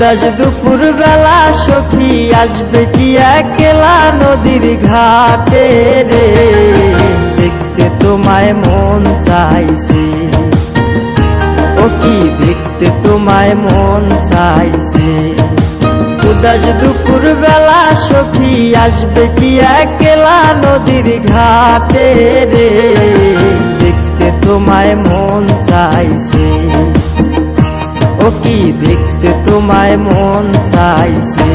উদাস দুপুর বেলা সখী আসবে কি একলা নদীর ঘাটে রে, দেখতে তোমায় মন চাইছে, ও কি দেখতে তোমায় মন চাইছে। উদাস দুপুর বেলা সখী আসবে কি একলা নদীর ঘাটে রে, দেখতে তোমায় মন চাইছে, ও কি দেখতে তোমায় মন চাইছে।